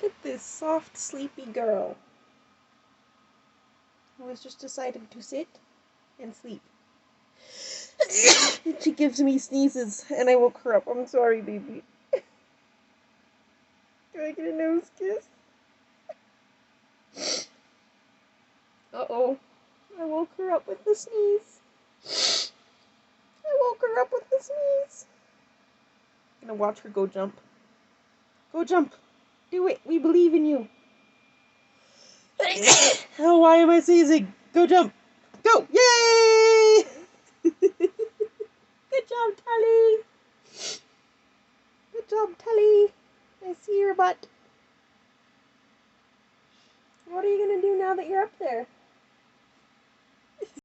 Look at this soft, sleepy girl who has just decided to sit and sleep. She gives me sneezes, and I woke her up. I'm sorry, baby. Do I get a nose kiss? Uh-oh. I woke her up with the sneeze. I woke her up with the sneeze. I'm gonna watch her go jump. Go jump. Do it. We believe in you. Oh, why am I sneezing? Go jump. Go. Yay! Good job, Tali. Good job, Tali. I see your butt. What are you gonna do now that you're up there?